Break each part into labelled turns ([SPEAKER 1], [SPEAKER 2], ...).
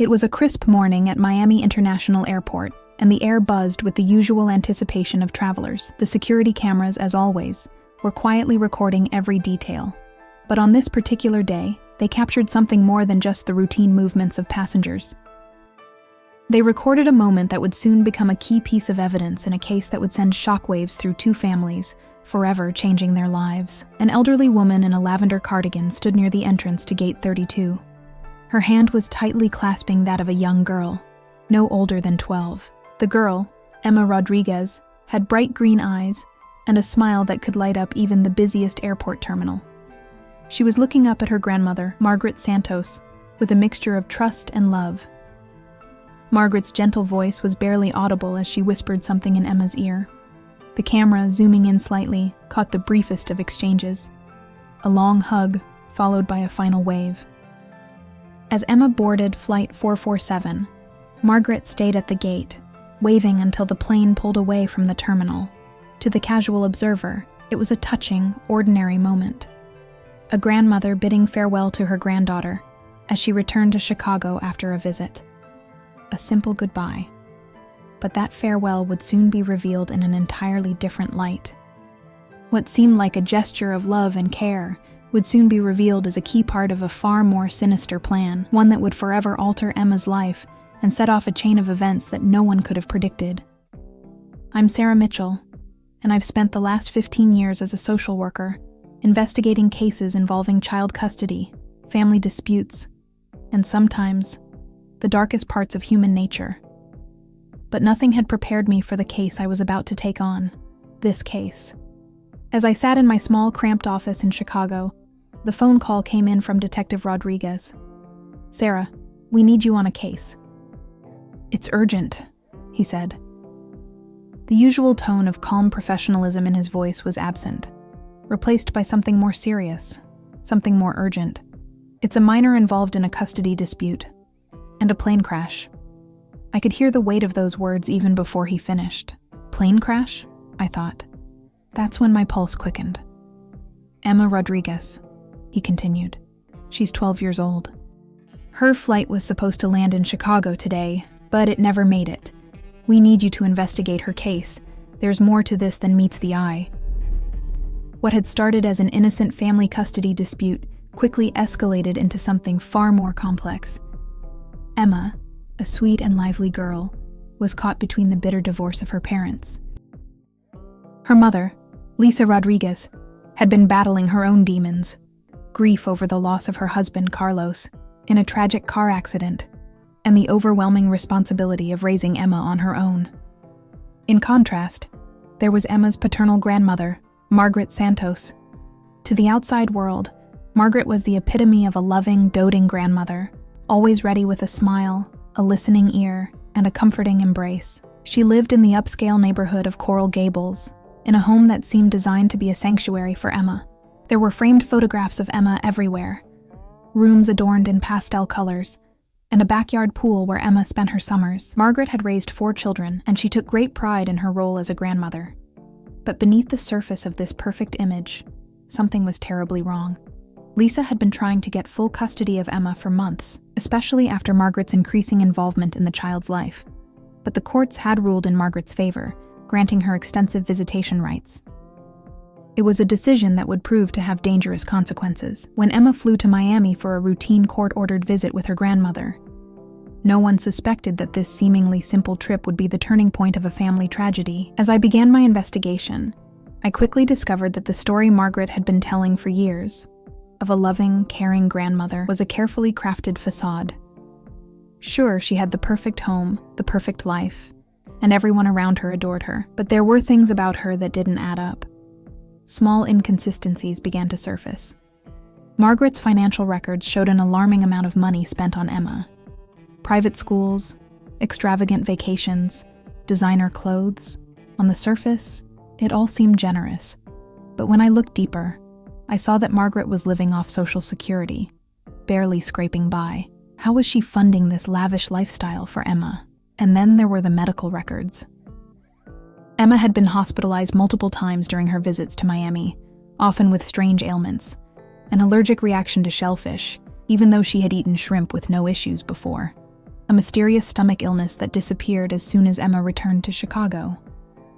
[SPEAKER 1] It was a crisp morning at Miami International Airport, and the air buzzed with the usual anticipation of travelers. The security cameras, as always, were quietly recording every detail. But on this particular day, they captured something more than just the routine movements of passengers. They recorded a moment that would soon become a key piece of evidence in a case that would send shockwaves through two families, forever changing their lives. An elderly woman in a lavender cardigan stood near the entrance to Gate 32. Her hand was tightly clasping that of a young girl, no older than 12. The girl, Emma Rodriguez, had bright green eyes and a smile that could light up even the busiest airport terminal. She was looking up at her grandmother, Margaret Santos, with a mixture of trust and love. Margaret's gentle voice was barely audible as she whispered something in Emma's ear. The camera, zooming in slightly, caught the briefest of exchanges. A long hug, followed by a final wave. As Emma boarded Flight 447, Margaret stayed at the gate, waving until the plane pulled away from the terminal. To the casual observer, it was a touching, ordinary moment. A grandmother bidding farewell to her granddaughter as she returned to Chicago after a visit. A simple goodbye. But that farewell would soon be revealed in an entirely different light. What seemed like a gesture of love and care would soon be revealed as a key part of a far more sinister plan, one that would forever alter Emma's life and set off a chain of events that no one could have predicted. I'm Sarah Mitchell, and I've spent the last 15 years as a social worker, investigating cases involving child custody, family disputes, and sometimes the darkest parts of human nature. But nothing had prepared me for the case I was about to take on, this case. As I sat in my small, cramped office in Chicago, the phone call came in from Detective Rodriguez. "Sarah, we need you on a case." "It's urgent," he said. The usual tone of calm professionalism in his voice was absent, replaced by something more serious, something more urgent. "It's a minor involved in a custody dispute, and a plane crash." I could hear the weight of those words even before he finished. Plane crash? I thought. That's when my pulse quickened. "Emma Rodriguez," he continued. "She's 12 years old. Her flight was supposed to land in Chicago today, but it never made it. We need you to investigate her case. There's more to this than meets the eye." What had started as an innocent family custody dispute quickly escalated into something far more complex. Emma, a sweet and lively girl, was caught between the bitter divorce of her parents. Her mother, Lisa Rodriguez, had been battling her own demons, grief over the loss of her husband, Carlos, in a tragic car accident, and the overwhelming responsibility of raising Emma on her own. In contrast, there was Emma's paternal grandmother, Margaret Santos. To the outside world, Margaret was the epitome of a loving, doting grandmother, always ready with a smile, a listening ear, and a comforting embrace. She lived in the upscale neighborhood of Coral Gables, in a home that seemed designed to be a sanctuary for Emma. There were framed photographs of Emma everywhere, rooms adorned in pastel colors, and a backyard pool where Emma spent her summers. Margaret had raised 4 children, and she took great pride in her role as a grandmother. But beneath the surface of this perfect image, something was terribly wrong. Lisa had been trying to get full custody of Emma for months, especially after Margaret's increasing involvement in the child's life. But the courts had ruled in Margaret's favor, granting her extensive visitation rights. It was a decision that would prove to have dangerous consequences. When Emma flew to Miami for a routine court-ordered visit with her grandmother, no one suspected that this seemingly simple trip would be the turning point of a family tragedy. As I began my investigation, I quickly discovered that the story Margaret had been telling for years, of a loving, caring grandmother, was a carefully crafted facade. Sure, she had the perfect home, the perfect life, and everyone around her adored her, but there were things about her that didn't add up. Small inconsistencies began to surface. Margaret's financial records showed an alarming amount of money spent on Emma. Private schools, extravagant vacations, designer clothes. On the surface, it all seemed generous. But when I looked deeper, I saw that Margaret was living off Social Security, barely scraping by. How was she funding this lavish lifestyle for Emma? And then there were the medical records. Emma had been hospitalized multiple times during her visits to Miami, often with strange ailments, an allergic reaction to shellfish, even though she had eaten shrimp with no issues before. a mysterious stomach illness that disappeared as soon as Emma returned to Chicago.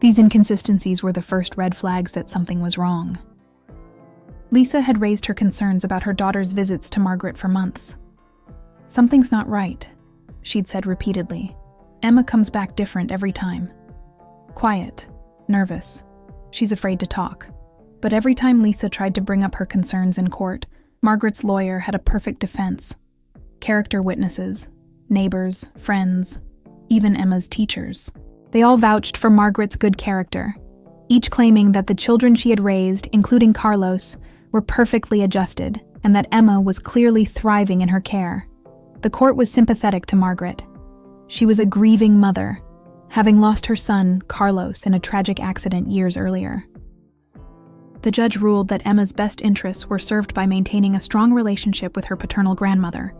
[SPEAKER 1] These inconsistencies were the first red flags that something was wrong. Lisa had raised her concerns about her daughter's visits to Margaret for months. "Something's not right," she'd said repeatedly. "Emma comes back different every time. Quiet, nervous. She's afraid to talk." But every time Lisa tried to bring up her concerns in court, Margaret's lawyer had a perfect defense. Character witnesses, neighbors, friends, even Emma's teachers. They all vouched for Margaret's good character, each claiming that the children she had raised, including Carlos, were perfectly adjusted, and that Emma was clearly thriving in her care. The court was sympathetic to Margaret. She was a grieving mother, having lost her son, Carlos, in a tragic accident years earlier. The judge ruled that Emma's best interests were served by maintaining a strong relationship with her paternal grandmother,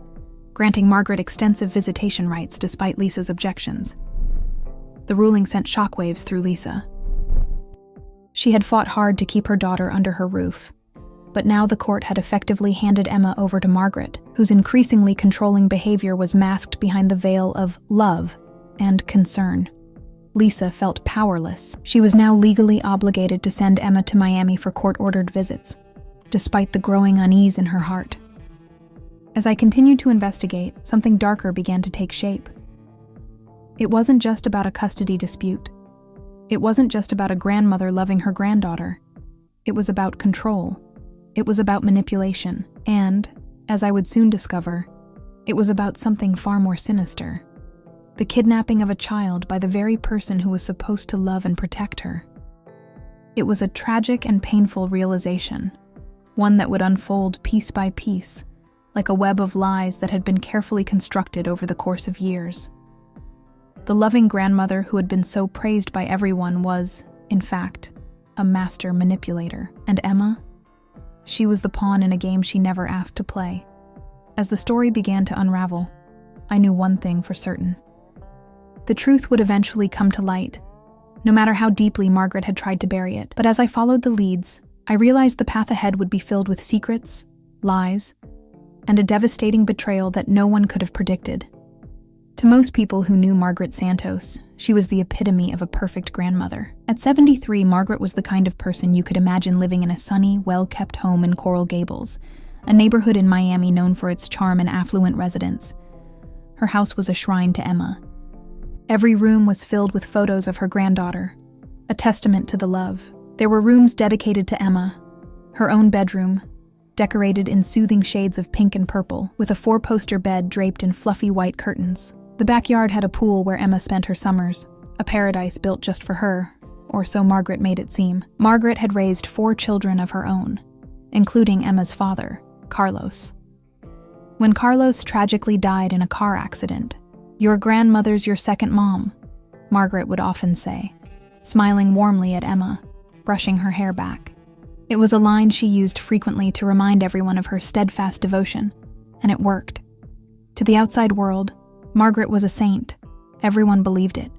[SPEAKER 1] granting Margaret extensive visitation rights despite Lisa's objections. The ruling sent shockwaves through Lisa. She had fought hard to keep her daughter under her roof, but now the court had effectively handed Emma over to Margaret, whose increasingly controlling behavior was masked behind the veil of love and concern. Lisa felt powerless. She was now legally obligated to send Emma to Miami for court-ordered visits, despite the growing unease in her heart. As I continued to investigate, something darker began to take shape. It wasn't just about a custody dispute. It wasn't just about a grandmother loving her granddaughter. It was about control. It was about manipulation. And, as I would soon discover, it was about something far more sinister. The kidnapping of a child by the very person who was supposed to love and protect her. It was a tragic and painful realization, one that would unfold piece by piece, like a web of lies that had been carefully constructed over the course of years. The loving grandmother who had been so praised by everyone was, in fact, a master manipulator. And Emma? She was the pawn in a game she never asked to play. As the story began to unravel, I knew one thing for certain. The truth would eventually come to light, no matter how deeply Margaret had tried to bury it. But as I followed the leads, I realized the path ahead would be filled with secrets, lies, and a devastating betrayal that no one could have predicted. To most people who knew Margaret Santos, she was the epitome of a perfect grandmother. At 73, Margaret was the kind of person you could imagine living in a sunny, well-kept home in Coral Gables, a neighborhood in Miami known for its charm and affluent residents. Her house was a shrine to Emma. Every room was filled with photos of her granddaughter, a testament to the love. There were rooms dedicated to Emma, her own bedroom, decorated in soothing shades of pink and purple, with a 4-poster bed draped in fluffy white curtains. The backyard had a pool where Emma spent her summers, a paradise built just for her, or so Margaret made it seem. Margaret had raised 4 children of her own, including Emma's father, Carlos. When Carlos tragically died in a car accident, "Your grandmother's your second mom," Margaret would often say, smiling warmly at Emma, brushing her hair back. It was a line she used frequently to remind everyone of her steadfast devotion, and it worked. To the outside world, Margaret was a saint. Everyone believed it.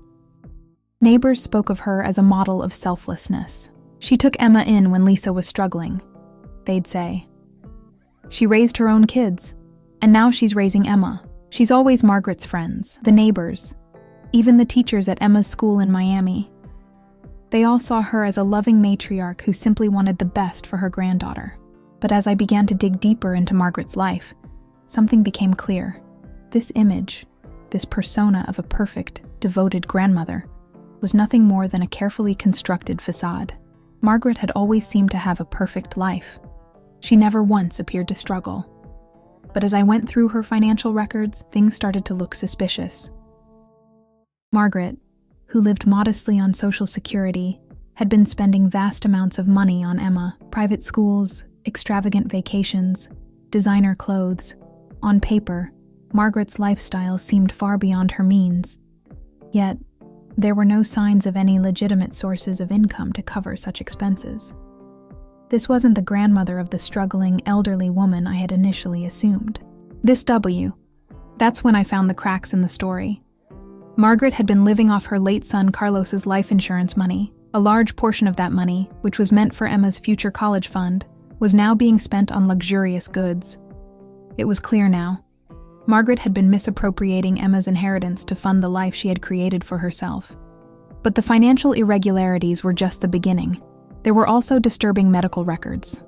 [SPEAKER 1] Neighbors spoke of her as a model of selflessness. "She took Emma in when Lisa was struggling," they'd say. "She raised her own kids, and now she's raising Emma." She's always Margaret's friends, the neighbors, even the teachers at Emma's school in Miami. They all saw her as a loving matriarch who simply wanted the best for her granddaughter. But as I began to dig deeper into Margaret's life, something became clear. This image, this persona of a perfect, devoted grandmother, was nothing more than a carefully constructed facade. Margaret had always seemed to have a perfect life. She never once appeared to struggle. But as I went through her financial records, things started to look suspicious. Margaret, who lived modestly on Social Security, had been spending vast amounts of money on Emma, private schools, extravagant vacations, designer clothes. On paper, Margaret's lifestyle seemed far beyond her means. Yet, there were no signs of any legitimate sources of income to cover such expenses. This wasn't the grandmother of the struggling, elderly woman I had initially assumed. That's when I found the cracks in the story. Margaret had been living off her late son Carlos's life insurance money. A large portion of that money, which was meant for Emma's future college fund, was now being spent on luxurious goods. It was clear now. Margaret had been misappropriating Emma's inheritance to fund the life she had created for herself. But the financial irregularities were just the beginning. There were also disturbing medical records.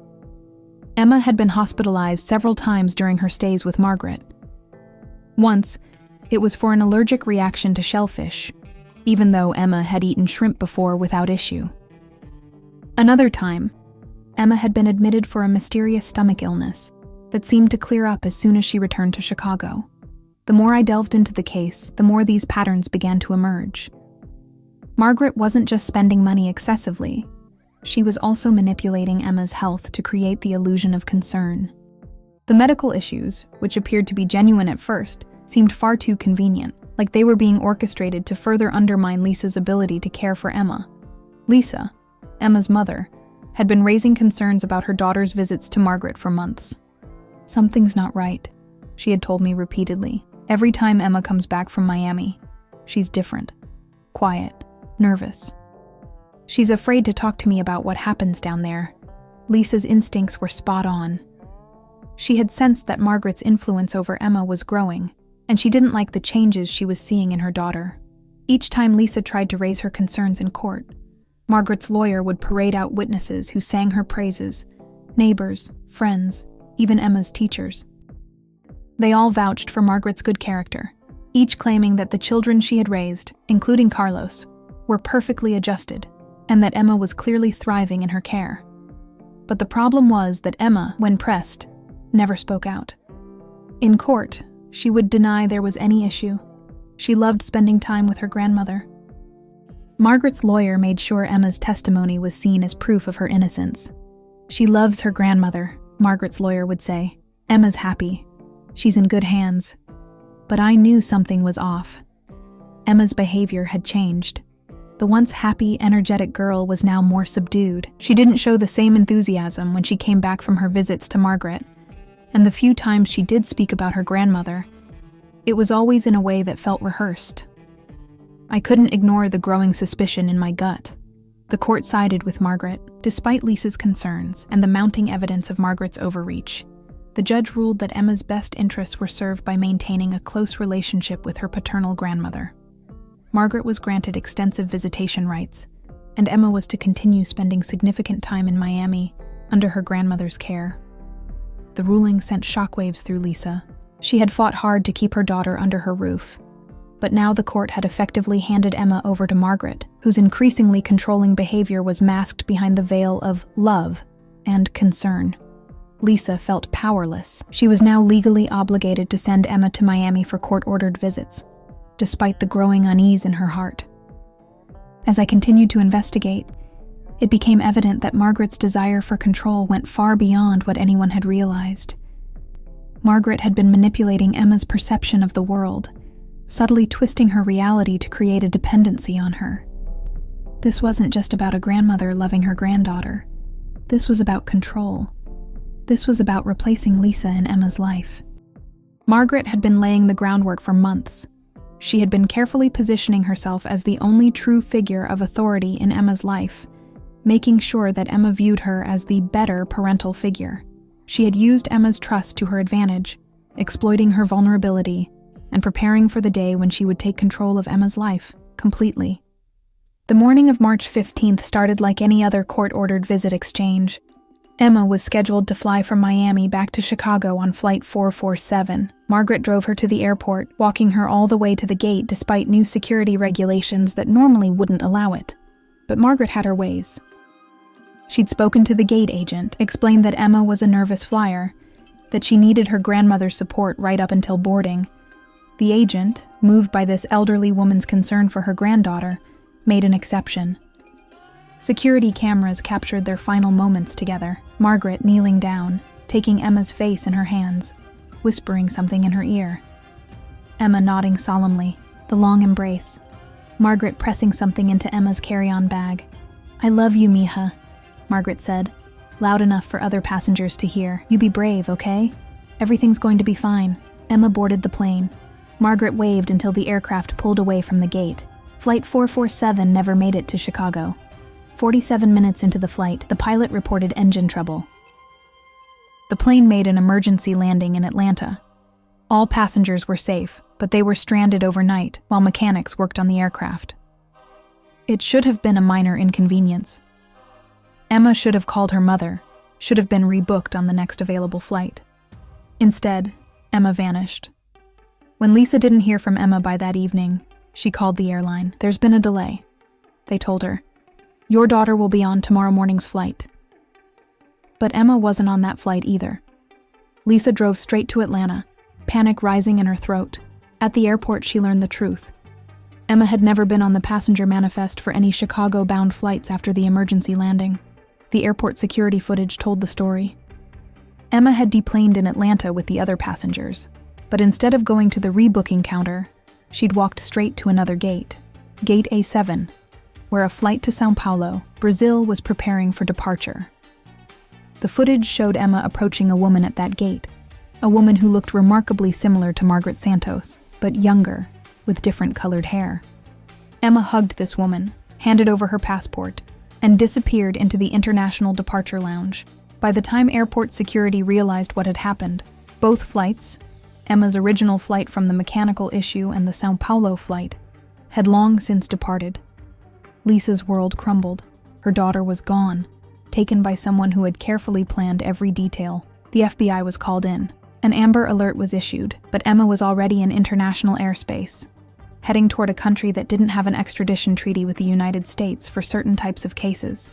[SPEAKER 1] Emma had been hospitalized several times during her stays with Margaret. Once, it was for an allergic reaction to shellfish, even though Emma had eaten shrimp before without issue. Another time, Emma had been admitted for a mysterious stomach illness that seemed to clear up as soon as she returned to Chicago. The more I delved into the case, the more these patterns began to emerge. Margaret wasn't just spending money excessively. She was also manipulating Emma's health to create the illusion of concern. The medical issues, which appeared to be genuine at first, seemed far too convenient, like they were being orchestrated to further undermine Lisa's ability to care for Emma. Lisa, Emma's mother, had been raising concerns about her daughter's visits to Margaret for months. "Something's not right," she had told me repeatedly. "Every time Emma comes back from Miami, she's different, quiet, nervous. She's afraid to talk to me about what happens down there." Lisa's instincts were spot on. She had sensed that Margaret's influence over Emma was growing, and she didn't like the changes she was seeing in her daughter. Each time Lisa tried to raise her concerns in court, Margaret's lawyer would parade out witnesses who sang her praises, neighbors, friends, even Emma's teachers. They all vouched for Margaret's good character, each claiming that the children she had raised, including Carlos, were perfectly adjusted, and that Emma was clearly thriving in her care. But the problem was that Emma, when pressed, never spoke out. In court, she would deny there was any issue. She loved spending time with her grandmother. Margaret's lawyer made sure Emma's testimony was seen as proof of her innocence. "She loves her grandmother," Margaret's lawyer would say. "Emma's happy. She's in good hands." But I knew something was off. Emma's behavior had changed. The once happy, energetic girl was now more subdued. She didn't show the same enthusiasm when she came back from her visits to Margaret, and the few times she did speak about her grandmother, it was always in a way that felt rehearsed. I couldn't ignore the growing suspicion in my gut. The court sided with Margaret, despite Lisa's concerns and the mounting evidence of Margaret's overreach. The judge ruled that Emma's best interests were served by maintaining a close relationship with her paternal grandmother. Margaret was granted extensive visitation rights, and Emma was to continue spending significant time in Miami under her grandmother's care. The ruling sent shockwaves through Lisa. She had fought hard to keep her daughter under her roof, but now the court had effectively handed Emma over to Margaret, whose increasingly controlling behavior was masked behind the veil of love and concern. Lisa felt powerless. She was now legally obligated to send Emma to Miami for court-ordered visits, despite the growing unease in her heart. As I continued to investigate, it became evident that Margaret's desire for control went far beyond what anyone had realized. Margaret had been manipulating Emma's perception of the world, subtly twisting her reality to create a dependency on her. This wasn't just about a grandmother loving her granddaughter. This was about control. This was about replacing Lisa in Emma's life. Margaret had been laying the groundwork for months. She had been carefully positioning herself as the only true figure of authority in Emma's life, making sure that Emma viewed her as the better parental figure. She had used Emma's trust to her advantage, exploiting her vulnerability, and preparing for the day when she would take control of Emma's life completely. The morning of March 15th started like any other court-ordered visit exchange. Emma was scheduled to fly from Miami back to Chicago on Flight 447. Margaret drove her to the airport, walking her all the way to the gate despite new security regulations that normally wouldn't allow it. But Margaret had her ways. She'd spoken to the gate agent, explained that Emma was a nervous flyer, that she needed her grandmother's support right up until boarding. The agent, moved by this elderly woman's concern for her granddaughter, made an exception. Security cameras captured their final moments together, Margaret kneeling down, taking Emma's face in her hands, whispering something in her ear. Emma nodding solemnly, the long embrace. Margaret pressing something into Emma's carry-on bag. "I love you, mija," Margaret said, loud enough for other passengers to hear. "You be brave, okay? Everything's going to be fine." Emma boarded the plane. Margaret waved until the aircraft pulled away from the gate. Flight 447 never made it to Chicago. 47 minutes into the flight, the pilot reported engine trouble. The plane made an emergency landing in Atlanta. All passengers were safe, but they were stranded overnight while mechanics worked on the aircraft. It should have been a minor inconvenience. Emma should have called her mother, should have been rebooked on the next available flight. Instead, Emma vanished. When Lisa didn't hear from Emma by that evening, she called the airline. "There's been a delay," they told her. "Your daughter will be on tomorrow morning's flight." But Emma wasn't on that flight either. Lisa drove straight to Atlanta, panic rising in her throat. At the airport, she learned the truth. Emma had never been on the passenger manifest for any Chicago-bound flights after the emergency landing. The airport security footage told the story. Emma had deplaned in Atlanta with the other passengers, but instead of going to the rebooking counter, she'd walked straight to another gate, Gate A7, where a flight to São Paulo, Brazil, was preparing for departure. The footage showed Emma approaching a woman at that gate, a woman who looked remarkably similar to Margaret Santos, but younger, with different colored hair. Emma hugged this woman, handed over her passport, and disappeared into the International Departure Lounge. By the time airport security realized what had happened, both flights, Emma's original flight from the mechanical issue and the São Paulo flight, had long since departed. Lisa's world crumbled. Her daughter was gone, taken by someone who had carefully planned every detail. The FBI was called in. An Amber Alert was issued, but Emma was already in international airspace, heading toward a country that didn't have an extradition treaty with the United States for certain types of cases.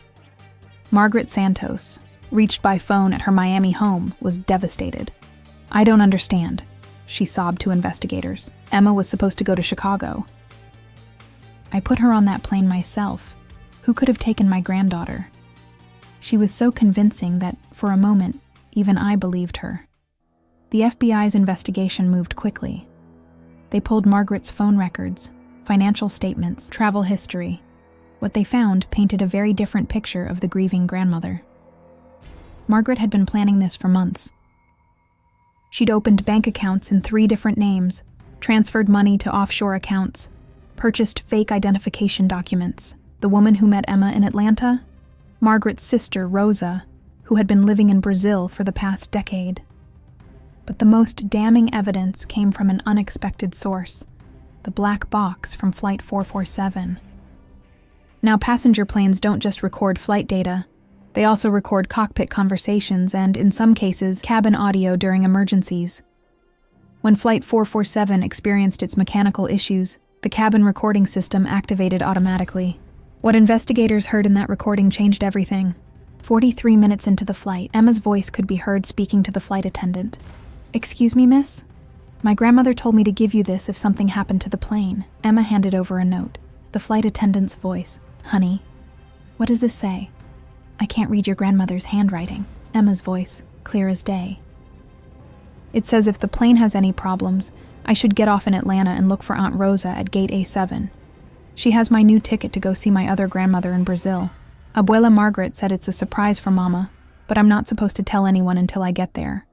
[SPEAKER 1] Margaret Santos, reached by phone at her Miami home, was devastated. "I don't understand," she sobbed to investigators. "Emma was supposed to go to Chicago. I put her on that plane myself. Who could have taken my granddaughter?" She was so convincing that, for a moment, even I believed her. The FBI's investigation moved quickly. They pulled Margaret's phone records, financial statements, travel history. What they found painted a very different picture of the grieving grandmother. Margaret had been planning this for months. She'd opened bank accounts in 3 different names, transferred money to offshore accounts, purchased fake identification documents. The woman who met Emma in Atlanta? Margaret's sister, Rosa, who had been living in Brazil for the past decade. But the most damning evidence came from an unexpected source, the black box from Flight 447. Now, passenger planes don't just record flight data. They also record cockpit conversations and, in some cases, cabin audio during emergencies. When Flight 447 experienced its mechanical issues, the cabin recording system activated automatically. What investigators heard in that recording changed everything. 43 minutes into the flight, Emma's voice could be heard speaking to the flight attendant. "Excuse me, miss? My grandmother told me to give you this if something happened to the plane." Emma handed over a note. The flight attendant's voice. "Honey, what does this say?" "I can't read your grandmother's handwriting." Emma's voice, clear as day. "It says if the plane has any problems, I should get off in Atlanta and look for Aunt Rosa at Gate A7. She has my new ticket to go see my other grandmother in Brazil. Abuela Margaret said it's a surprise for Mama, but I'm not supposed to tell anyone until I get there."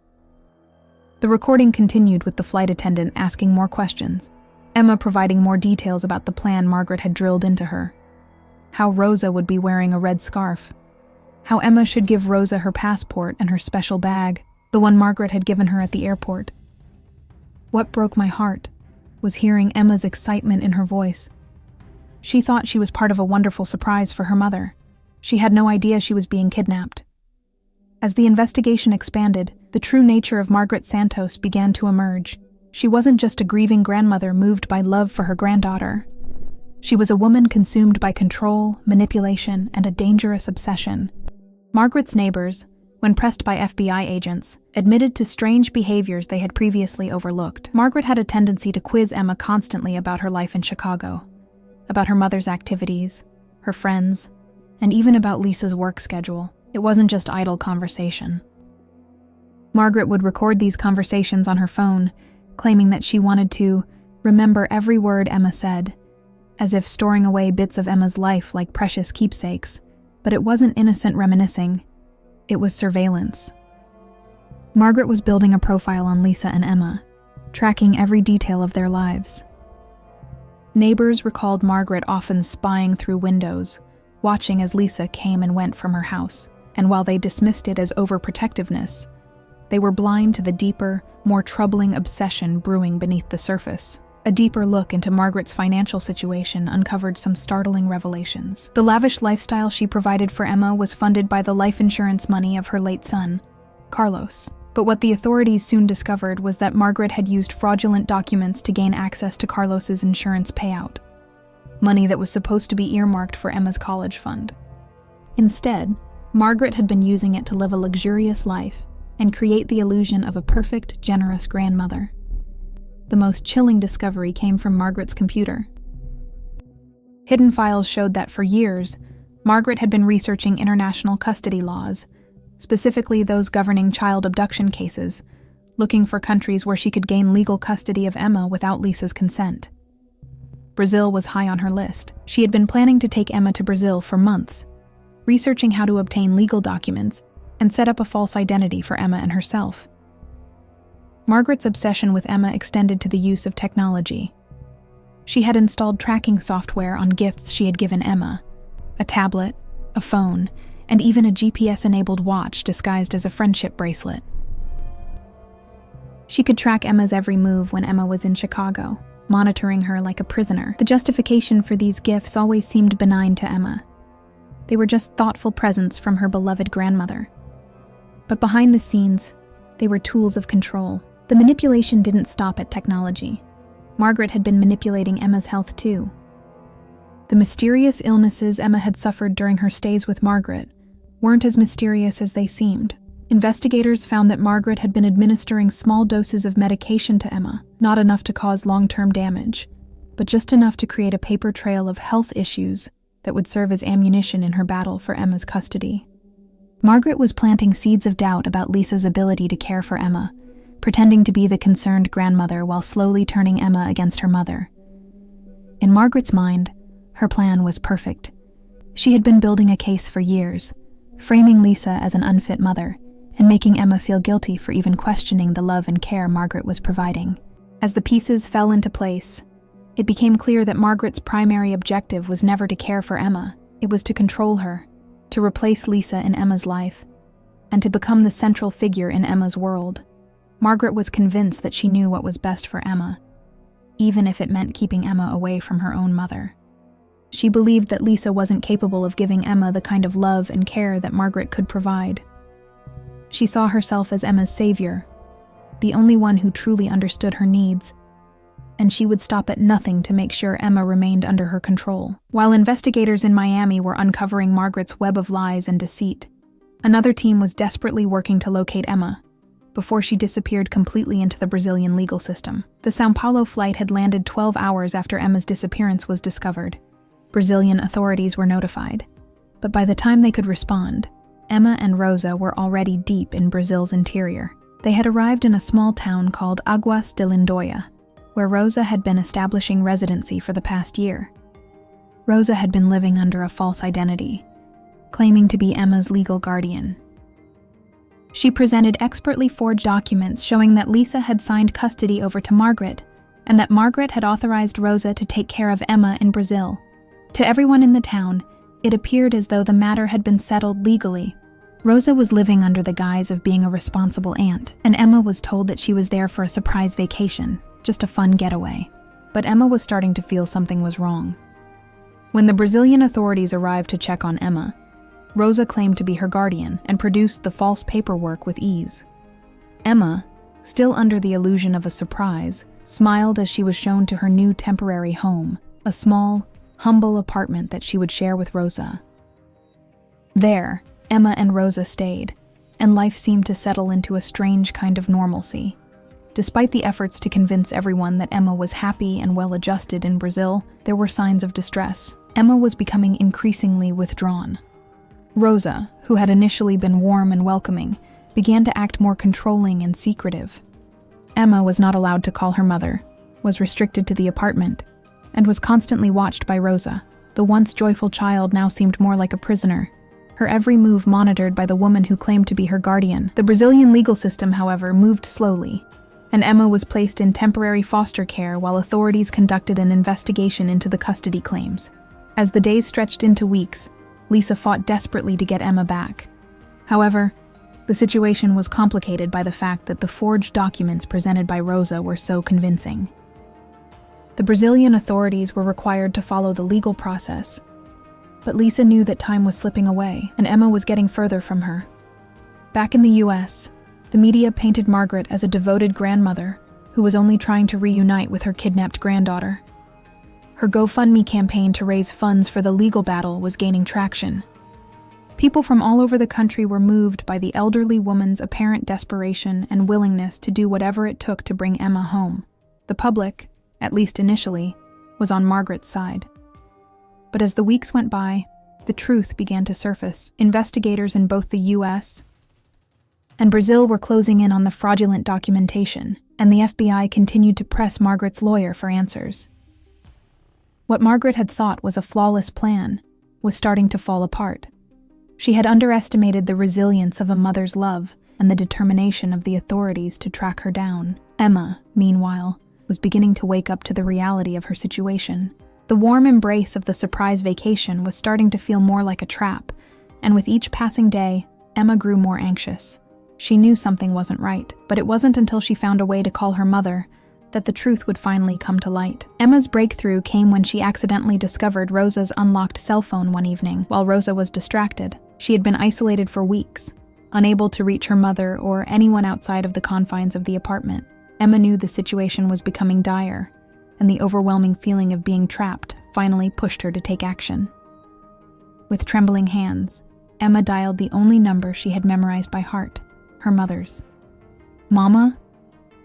[SPEAKER 1] The recording continued with the flight attendant asking more questions, Emma providing more details about the plan Margaret had drilled into her. How Rosa would be wearing a red scarf. How Emma should give Rosa her passport and her special bag, the one Margaret had given her at the airport. What broke my heart was hearing Emma's excitement in her voice. She thought she was part of a wonderful surprise for her mother. She had no idea she was being kidnapped. As the investigation expanded, the true nature of Margaret Santos began to emerge. She wasn't just a grieving grandmother moved by love for her granddaughter. She was a woman consumed by control, manipulation, and a dangerous obsession. Margaret's neighbors, when pressed by FBI agents, admitted to strange behaviors they had previously overlooked. Margaret had a tendency to quiz Emma constantly about her life in Chicago, about her mother's activities, her friends, and even about Lisa's work schedule. It wasn't just idle conversation. Margaret would record these conversations on her phone, claiming that she wanted to remember every word Emma said, as if storing away bits of Emma's life like precious keepsakes. But it wasn't innocent reminiscing. It was surveillance. Margaret was building a profile on Lisa and Emma, tracking every detail of their lives. Neighbors recalled Margaret often spying through windows, watching as Lisa came and went from her house, and while they dismissed it as overprotectiveness, They were blind to the deeper, more troubling obsession brewing beneath the surface. A deeper look into Margaret's financial situation uncovered some startling revelations. The lavish lifestyle she provided for Emma was funded by the life insurance money of her late son, Carlos. But what the authorities soon discovered was that Margaret had used fraudulent documents to gain access to Carlos's insurance payout, money that was supposed to be earmarked for Emma's college fund. Instead, Margaret had been using it to live a luxurious life and create the illusion of a perfect, generous grandmother. The most chilling discovery came from Margaret's computer. Hidden files showed that for years, Margaret had been researching international custody laws, specifically those governing child abduction cases, looking for countries where she could gain legal custody of Emma without Lisa's consent. Brazil was high on her list. She had been planning to take Emma to Brazil for months, researching how to obtain legal documents and set up a false identity for Emma and herself. Margaret's obsession with Emma extended to the use of technology. She had installed tracking software on gifts she had given Emma, a tablet, a phone, and even a GPS-enabled watch disguised as a friendship bracelet. She could track Emma's every move when Emma was in Chicago, monitoring her like a prisoner. The justification for these gifts always seemed benign to Emma. They were just thoughtful presents from her beloved grandmother. But behind the scenes, they were tools of control. The manipulation didn't stop at technology. Margaret had been manipulating Emma's health too. The mysterious illnesses Emma had suffered during her stays with Margaret weren't as mysterious as they seemed. Investigators found that Margaret had been administering small doses of medication to Emma, not enough to cause long-term damage, but just enough to create a paper trail of health issues that would serve as ammunition in her battle for Emma's custody. Margaret was planting seeds of doubt about Lisa's ability to care for Emma, pretending to be the concerned grandmother while slowly turning Emma against her mother. In Margaret's mind, her plan was perfect. She had been building a case for years, framing Lisa as an unfit mother, and making Emma feel guilty for even questioning the love and care Margaret was providing. As the pieces fell into place, it became clear that Margaret's primary objective was never to care for Emma. It was to control her, to replace Lisa in Emma's life, and to become the central figure in Emma's world. Margaret was convinced that she knew what was best for Emma, even if it meant keeping Emma away from her own mother. She believed that Lisa wasn't capable of giving Emma the kind of love and care that Margaret could provide. She saw herself as Emma's savior, the only one who truly understood her needs, and she would stop at nothing to make sure Emma remained under her control. While investigators in Miami were uncovering Margaret's web of lies and deceit, another team was desperately working to locate Emma before she disappeared completely into the Brazilian legal system. The São Paulo flight had landed 12 hours after Emma's disappearance was discovered. Brazilian authorities were notified, but by the time they could respond, Emma and Rosa were already deep in Brazil's interior. They had arrived in a small town called Águas de Lindóia, where Rosa had been establishing residency for the past year. Rosa had been living under a false identity, claiming to be Emma's legal guardian. She presented expertly forged documents showing that Lisa had signed custody over to Margaret, and that Margaret had authorized Rosa to take care of Emma in Brazil. To everyone in the town, it appeared as though the matter had been settled legally. Rosa was living under the guise of being a responsible aunt, and Emma was told that she was there for a surprise vacation, just a fun getaway. But Emma was starting to feel something was wrong. When the Brazilian authorities arrived to check on Emma, Rosa claimed to be her guardian and produced the false paperwork with ease. Emma, still under the illusion of a surprise, smiled as she was shown to her new temporary home, a small, humble apartment that she would share with Rosa. There, Emma and Rosa stayed, and life seemed to settle into a strange kind of normalcy. Despite the efforts to convince everyone that Emma was happy and well-adjusted in Brazil, there were signs of distress. Emma was becoming increasingly withdrawn. Rosa, who had initially been warm and welcoming, began to act more controlling and secretive. Emma was not allowed to call her mother, was restricted to the apartment, and was constantly watched by Rosa. The once joyful child now seemed more like a prisoner, her every move monitored by the woman who claimed to be her guardian. The Brazilian legal system, however, moved slowly, and Emma was placed in temporary foster care while authorities conducted an investigation into the custody claims. As the days stretched into weeks, Lisa fought desperately to get Emma back. However, The situation was complicated by the fact that the forged documents presented by Rosa were so convincing. The Brazilian authorities were required to follow the legal process, but Lisa knew that time was slipping away and Emma was getting further from her. Back in the US, the media painted Margaret as a devoted grandmother who was only trying to reunite with her kidnapped granddaughter. Her GoFundMe campaign to raise funds for the legal battle was gaining traction. People from all over the country were moved by the elderly woman's apparent desperation and willingness to do whatever it took to bring Emma home. The public, at least initially, was on Margaret's side. But as the weeks went by, the truth began to surface. Investigators in both the US and Brazil were closing in on the fraudulent documentation, and the FBI continued to press Margaret's lawyer for answers. What Margaret had thought was a flawless plan was starting to fall apart. She had underestimated the resilience of a mother's love and the determination of the authorities to track her down. Emma, meanwhile, was beginning to wake up to the reality of her situation. The warm embrace of the surprise vacation was starting to feel more like a trap, and with each passing day, Emma grew more anxious. She knew something wasn't right, but it wasn't until she found a way to call her mother that the truth would finally come to light. Emma's breakthrough came when she accidentally discovered Rosa's unlocked cell phone one evening while Rosa was distracted. She had been isolated for weeks, unable to reach her mother or anyone outside of the confines of the apartment. Emma knew the situation was becoming dire, and the overwhelming feeling of being trapped finally pushed her to take action. With trembling hands, Emma dialed the only number she had memorized by heart, her mother's. "Mama?"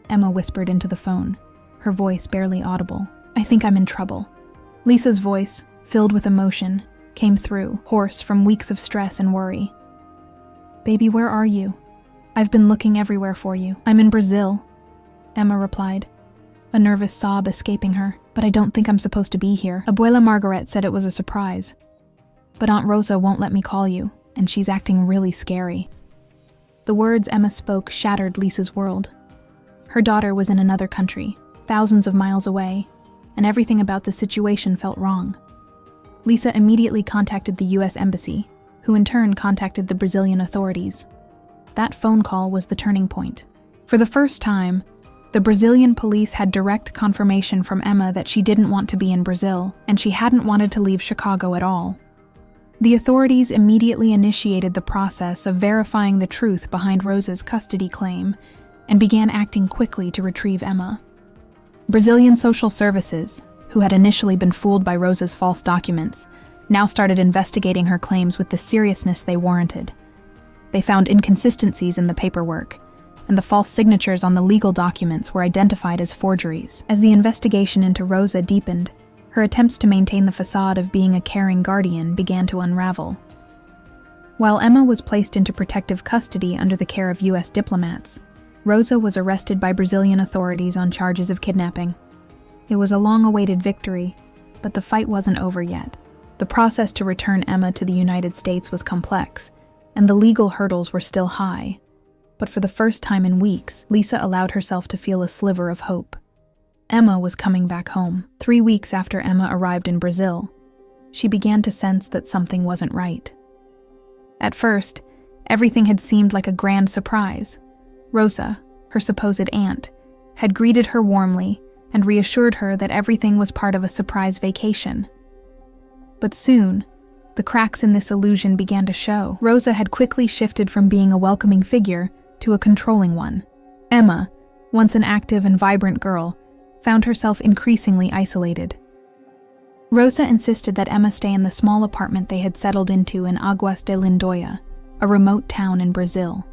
[SPEAKER 1] Emma whispered into the phone, her voice barely audible. "I think I'm in trouble." Lisa's voice, filled with emotion, came through, hoarse from weeks of stress and worry. "Baby, where are you? I've been looking everywhere for you." "I'm in Brazil," Emma replied, a nervous sob escaping her. "But I don't think I'm supposed to be here. Abuela Margaret said it was a surprise. But Aunt Rosa won't let me call you, and she's acting really scary." The words Emma spoke shattered Lisa's world. Her daughter was in another country, thousands of miles away, and everything about the situation felt wrong. Lisa immediately contacted the US Embassy, who in turn contacted the Brazilian authorities. That phone call was the turning point. For the first time, the Brazilian police had direct confirmation from Emma that she didn't want to be in Brazil, and she hadn't wanted to leave Chicago at all. The authorities immediately initiated the process of verifying the truth behind Rosa's custody claim and began acting quickly to retrieve Emma. Brazilian social services, who had initially been fooled by Rosa's false documents, now started investigating her claims with the seriousness they warranted. They found inconsistencies in the paperwork, and the false signatures on the legal documents were identified as forgeries. As the investigation into Rosa deepened, her attempts to maintain the facade of being a caring guardian began to unravel. While Emma was placed into protective custody under the care of US diplomats, Rosa was arrested by Brazilian authorities on charges of kidnapping. It was a long-awaited victory, but the fight wasn't over yet. The process to return Emma to the United States was complex, and the legal hurdles were still high. But for the first time in weeks, Lisa allowed herself to feel a sliver of hope. Emma was coming back home. 3 weeks after Emma arrived in Brazil, she began to sense that something wasn't right. At first, everything had seemed like a grand surprise. Rosa, her supposed aunt, had greeted her warmly and reassured her that everything was part of a surprise vacation. But soon, the cracks in this illusion began to show. Rosa had quickly shifted from being a welcoming figure to a controlling one. Emma, once an active and vibrant girl, found herself increasingly isolated. Rosa insisted that Emma stay in the small apartment they had settled into in Águas de Lindóia, a remote town in Brazil.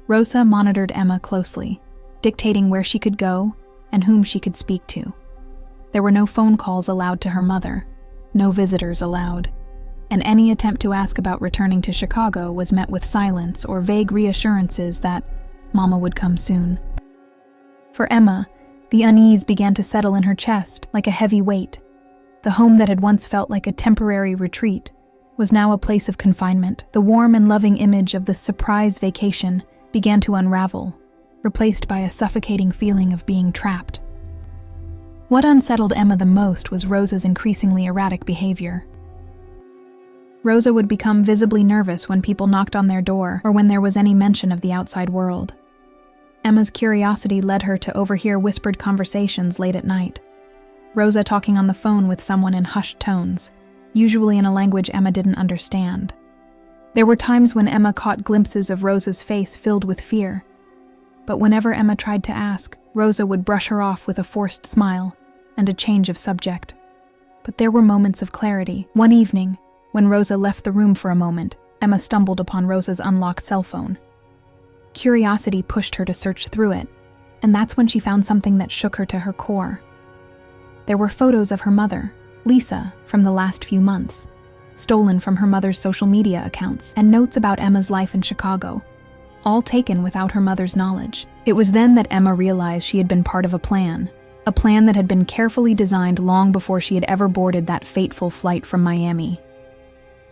[SPEAKER 1] Rosa monitored Emma closely, dictating where she could go and whom she could speak to. There were no phone calls allowed to her mother, no visitors allowed, and any attempt to ask about returning to Chicago was met with silence or vague reassurances that Mama would come soon. For Emma, the unease began to settle in her chest like a heavy weight. The home that had once felt like a temporary retreat was now a place of confinement. The warm and loving image of the surprise vacation began to unravel, replaced by a suffocating feeling of being trapped. What unsettled Emma the most was Rosa's increasingly erratic behavior. Rosa would become visibly nervous when people knocked on their door or when there was any mention of the outside world. Emma's curiosity led her to overhear whispered conversations late at night. Rosa talking on the phone with someone in hushed tones, usually in a language Emma didn't understand. There were times when Emma caught glimpses of Rosa's face filled with fear, but whenever Emma tried to ask, Rosa would brush her off with a forced smile and a change of subject. But there were moments of clarity. One evening, when Rosa left the room for a moment, Emma stumbled upon Rosa's unlocked cell phone. Curiosity pushed her to search through it, and that's when she found something that shook her to her core. There were photos of her mother, Lisa, from the last few months, stolen from her mother's social media accounts, and notes about Emma's life in Chicago, all taken without her mother's knowledge. It was then that Emma realized she had been part of a plan that had been carefully designed long before she had ever boarded that fateful flight from Miami.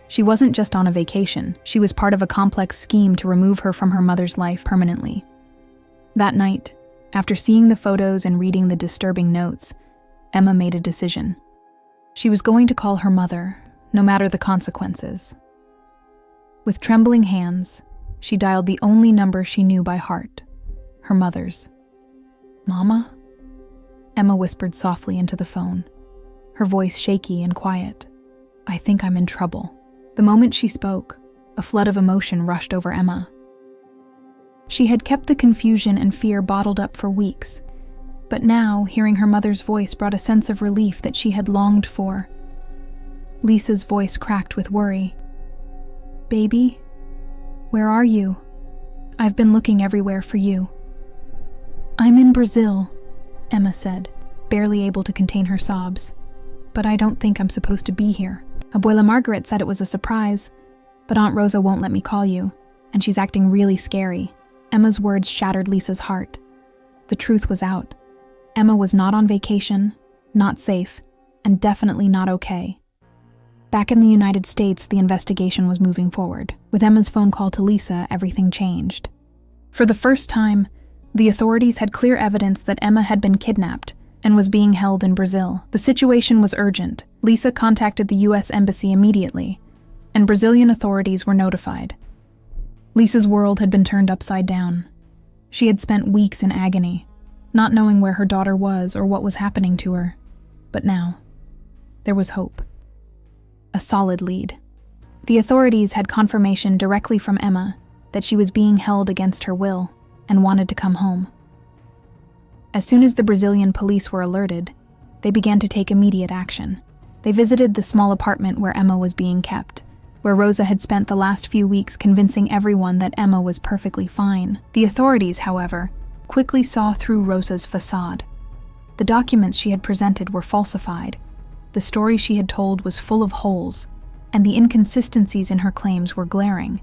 [SPEAKER 1] She wasn't just on a vacation, she was part of a complex scheme to remove her from her mother's life permanently. That night, after seeing the photos and reading the disturbing notes, Emma made a decision. She was going to call her mother, no matter the consequences. With trembling hands, she dialed the only number she knew by heart, her mother's. "Mama?" Emma whispered softly into the phone, her voice shaky and quiet. "I think I'm in trouble." The moment she spoke, a flood of emotion rushed over Emma. She had kept the confusion and fear bottled up for weeks, but now, hearing her mother's voice brought a sense of relief that she had longed for. Lisa's voice cracked with worry. "Baby, where are you? I've been looking everywhere for you." "I'm in Brazil," Emma said, barely able to contain her sobs. "But I don't think I'm supposed to be here. Abuela Margaret said it was a surprise, but Aunt Rosa won't let me call you, and she's acting really scary." Emma's words shattered Lisa's heart. The truth was out. Emma was not on vacation, not safe, and definitely not okay. Back in the United States, the investigation was moving forward. With Emma's phone call to Lisa, everything changed. For the first time, the authorities had clear evidence that Emma had been kidnapped and was being held in Brazil. The situation was urgent. Lisa contacted the U.S. Embassy immediately, and Brazilian authorities were notified. Lisa's world had been turned upside down. She had spent weeks in agony, not knowing where her daughter was or what was happening to her. But now, there was hope. A solid lead. The authorities had confirmation directly from Emma that she was being held against her will and wanted to come home. As soon as the Brazilian police were alerted, they began to take immediate action. They visited the small apartment where Emma was being kept, where Rosa had spent the last few weeks convincing everyone that Emma was perfectly fine. The authorities, however, quickly saw through Rosa's facade. The documents she had presented were falsified. The story she had told was full of holes, and the inconsistencies in her claims were glaring.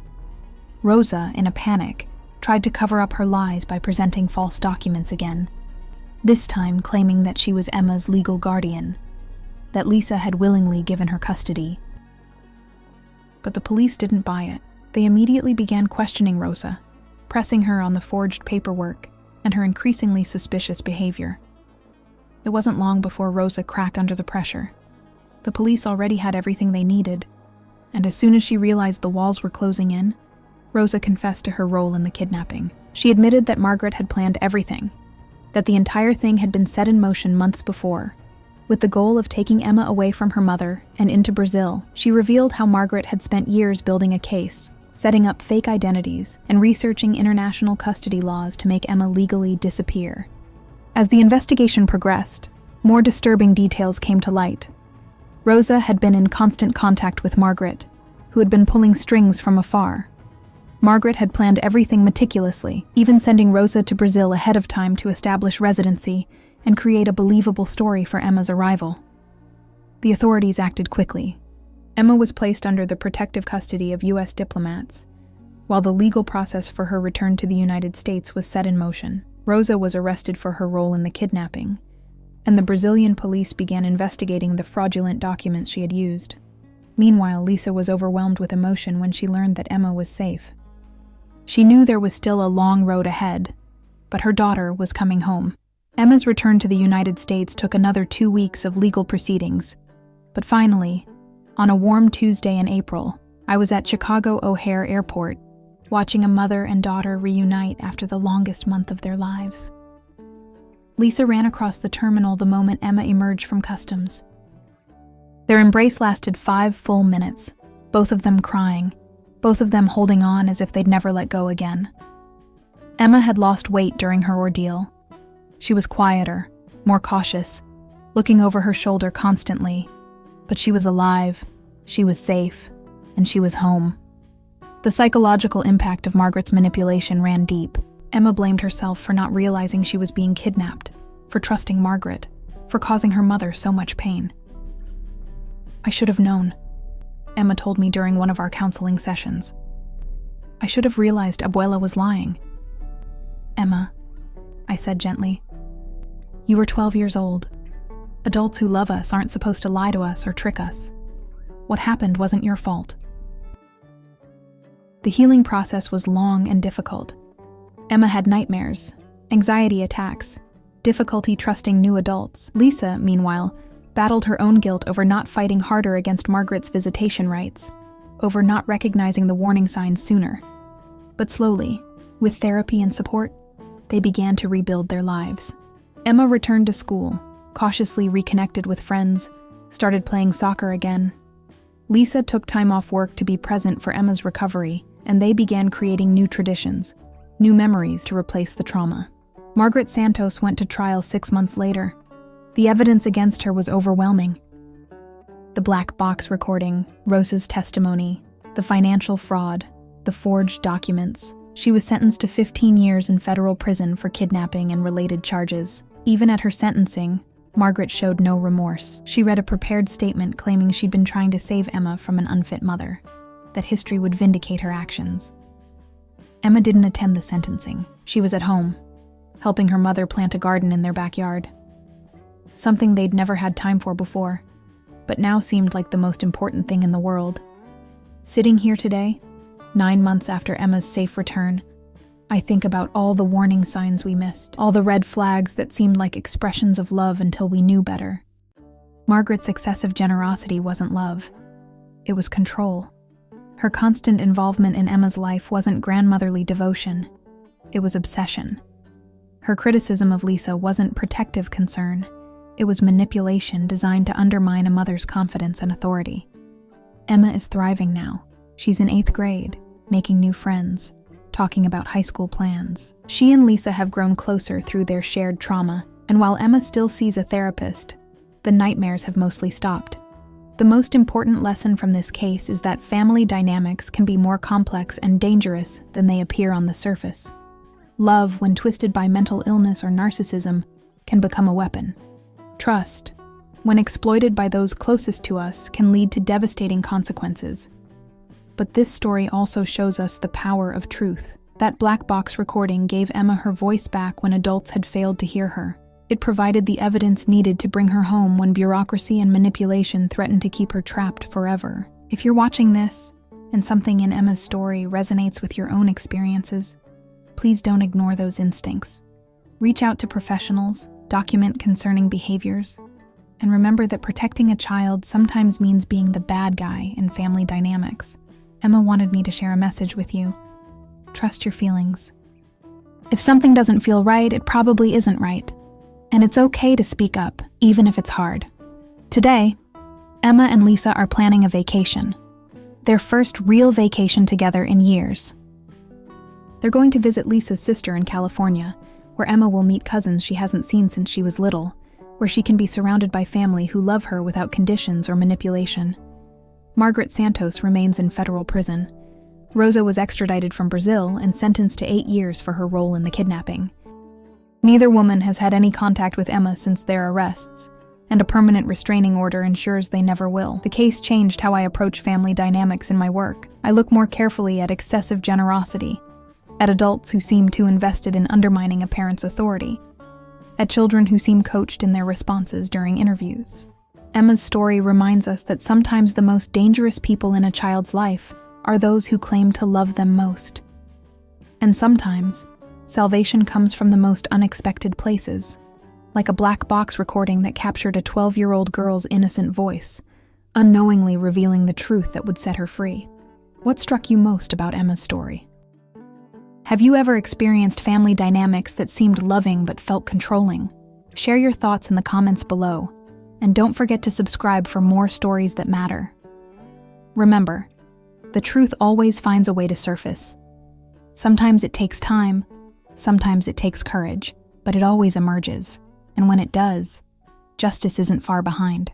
[SPEAKER 1] Rosa, in a panic, tried to cover up her lies by presenting false documents again, this time claiming that she was Emma's legal guardian, that Lisa had willingly given her custody. But the police didn't buy it. They immediately began questioning Rosa, pressing her on the forged paperwork and her increasingly suspicious behavior. It wasn't long before Rosa cracked under the pressure. The police already had everything they needed, and as soon as she realized the walls were closing in, Rosa confessed to her role in the kidnapping. She admitted that Margaret had planned everything, that the entire thing had been set in motion months before. With the goal of taking Emma away from her mother and into Brazil, she revealed how Margaret had spent years building a case, setting up fake identities, and researching international custody laws to make Emma legally disappear. As the investigation progressed, more disturbing details came to light. Rosa had been in constant contact with Margaret, who had been pulling strings from afar. Margaret had planned everything meticulously, even sending Rosa to Brazil ahead of time to establish residency and create a believable story for Emma's arrival. The authorities acted quickly. Emma was placed under the protective custody of U.S. diplomats, while the legal process for her return to the United States was set in motion. Rosa was arrested for her role in the kidnapping, and the Brazilian police began investigating the fraudulent documents she had used. Meanwhile, Lisa was overwhelmed with emotion when she learned that Emma was safe. She knew there was still a long road ahead, but her daughter was coming home. Emma's return to the United States took another 2 weeks of legal proceedings, but finally, On a warm Tuesday in April, I was at Chicago O'Hare Airport, watching a mother and daughter reunite after the longest month of their lives. Lisa ran across the terminal the moment Emma emerged from customs. Their embrace lasted 5 full minutes, both of them crying, both of them holding on as if they'd never let go again. Emma had lost weight during her ordeal. She was quieter, more cautious, looking over her shoulder constantly, but she was alive, she was safe, and she was home. The psychological impact of Margaret's manipulation ran deep. Emma blamed herself for not realizing she was being kidnapped, for trusting Margaret, for causing her mother so much pain. "I should have known," Emma told me during one of our counseling sessions. "I should have realized Abuela was lying." "Emma," I said gently, "you were 12 years old. Adults who love us aren't supposed to lie to us or trick us. What happened wasn't your fault." The healing process was long and difficult. Emma had nightmares, anxiety attacks, difficulty trusting new adults. Lisa, meanwhile, battled her own guilt over not fighting harder against Margaret's visitation rights, over not recognizing the warning signs sooner. But slowly, with therapy and support, they began to rebuild their lives. Emma returned to school, cautiously reconnected with friends, started playing soccer again. Lisa took time off work to be present for Emma's recovery, and they began creating new traditions, new memories to replace the trauma. Margaret Santos went to trial 6 months later. The evidence against her was overwhelming. The black box recording, Rosa's testimony, the financial fraud, the forged documents. She was sentenced to 15 years in federal prison for kidnapping and related charges. Even at her sentencing, Margaret showed no remorse. She read a prepared statement claiming she'd been trying to save Emma from an unfit mother, that history would vindicate her actions. Emma didn't attend the sentencing. She was at home, helping her mother plant a garden in their backyard. Something they'd never had time for before, but now seemed like the most important thing in the world. Sitting here today, 9 months after Emma's safe return, I think about all the warning signs we missed, all the red flags that seemed like expressions of love until we knew better. Margaret's excessive generosity wasn't love. It was control. Her constant involvement in Emma's life wasn't grandmotherly devotion. It was obsession. Her criticism of Lisa wasn't protective concern. It was manipulation designed to undermine a mother's confidence and authority. Emma is thriving now. She's in 8th grade, making new friends, talking about high school plans. She and Lisa have grown closer through their shared trauma, and while Emma still sees a therapist, the nightmares have mostly stopped. The most important lesson from this case is that family dynamics can be more complex and dangerous than they appear on the surface. Love, when twisted by mental illness or narcissism, can become a weapon. Trust, when exploited by those closest to us, can lead to devastating consequences. But this story also shows us the power of truth. That black box recording gave Emma her voice back when adults had failed to hear her. It provided the evidence needed to bring her home when bureaucracy and manipulation threatened to keep her trapped forever. If you're watching this, and something in Emma's story resonates with your own experiences, please don't ignore those instincts. Reach out to professionals, document concerning behaviors, and remember that protecting a child sometimes means being the bad guy in family dynamics. Emma wanted me to share a message with you. Trust your feelings. If something doesn't feel right, it probably isn't right. And it's okay to speak up, even if it's hard. Today, Emma and Lisa are planning a vacation. Their first real vacation together in years. They're going to visit Lisa's sister in California, where Emma will meet cousins she hasn't seen since she was little, where she can be surrounded by family who love her without conditions or manipulation. Margaret Santos remains in federal prison. Rosa was extradited from Brazil and sentenced to 8 years for her role in the kidnapping. Neither woman has had any contact with Emma since their arrests, and a permanent restraining order ensures they never will. The case changed how I approach family dynamics in my work. I look more carefully at excessive generosity, at adults who seem too invested in undermining a parent's authority, at children who seem coached in their responses during interviews. Emma's story reminds us that sometimes the most dangerous people in a child's life are those who claim to love them most. And sometimes, salvation comes from the most unexpected places, like a black box recording that captured a 12-year-old girl's innocent voice, unknowingly revealing the truth that would set her free. What struck you most about Emma's story? Have you ever experienced family dynamics that seemed loving but felt controlling? Share your thoughts in the comments below, and don't forget to subscribe for more stories that matter. Remember, the truth always finds a way to surface. Sometimes it takes time, sometimes it takes courage, but it always emerges. And when it does, justice isn't far behind.